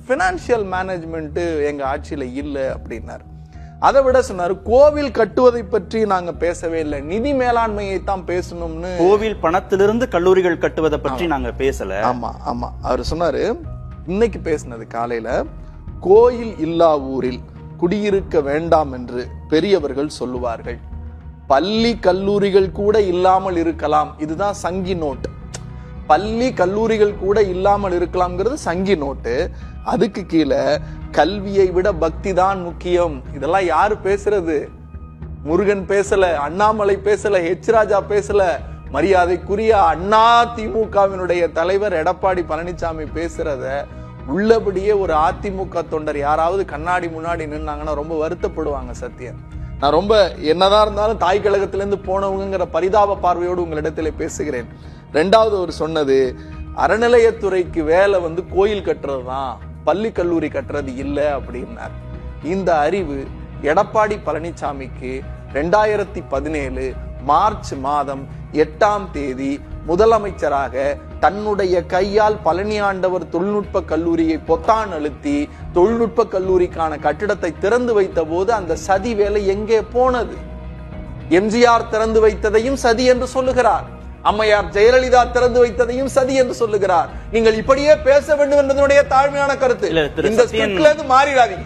Financial management எங்க ஆட்சியில இல்ல அப்படின்னாரு. அதை விட சொன்னாரு, கோவில் கட்டுவதை பற்றி நாங்க பேசவே இல்லை, நிதி மேலாண்மையை தான் பேசணும்னு. கோவில் பணத்திலிருந்து கல்லூரிகள் கட்டுவதை பற்றி நாங்க பேசல. ஆமா ஆமா அவர் சொன்னாரு. இன்னைக்கு பேசினது காலையில, கோயில் இல்லா ஊரில் குடியிருக்க வேண்டாம் என்று பெரியவர்கள் சொல்லுவார்கள், பள்ளி கல்லூரிகள் கூட இல்லாமல் இருக்கலாம். இதுதான் சங்கி நோட்டு. பள்ளி கல்லூரிகள் கூட இல்லாமல் இருக்கலாம்ங்கிறது சங்கி நோட்டு. அதுக்கு கீழே கல்வியை விட பக்தி தான் முக்கியம். இதெல்லாம் யாரு பேசுறது? முருகன் பேசல, அண்ணாமலை பேசல, ஹெச் ராஜா பேசல, மரியாதைக்குரிய அண்ணா திமுகவினுடைய தலைவர் எடப்பாடி பழனிசாமி பேசுறத உள்ளபடியே ஒரு அதிமுக தொண்டர் யாராவது கண்ணாடி முன்னாடி நின்னாங்கன்னா ரொம்ப வருத்தப்படுவாங்க. சத்தியம், நான் ரொம்ப என்னதான் இருந்தாலும் தாய் கழகத்திலிருந்து போனவங்கிற பரிதாப பார்வையோடு உங்களிடத்துல பேசுகிறேன். ரெண்டாவது அவர் சொன்னது, அறநிலையத்துறைக்கு வேலை கோயில் கட்டுறது தான், பள்ளி கல்லூரி கட்டுறது இல்லை அப்படின்னார். இந்த அறிவு எடப்பாடி பழனிசாமிக்கு 2017 மார்ச் மாதம் 8ஆம் தேதி முதலமைச்சராக தன்னுடைய கையால் பழனியாண்டவர் தொழில்நுட்ப கல்லூரியை பொத்தான் அழுத்தி தொழில்நுட்ப கல்லூரிக்கான கட்டிடத்தை திறந்து வைத்த போது அந்த சதி வேலை எங்கே போனது? எம்ஜிஆர் திறந்து வைத்ததையும் சதி என்று சொல்லுகிறார், அம்மையார் ஜெயலலிதா திறந்து வைத்ததையும் சதி என்று சொல்லுகிறார். நீங்கள் இப்படியே பேச வேண்டும் என்பதனுடைய தாழ்மையான கருத்து. இந்த ஸ்கிரிப்ட்ல இருந்து மாறிடாதீங்க.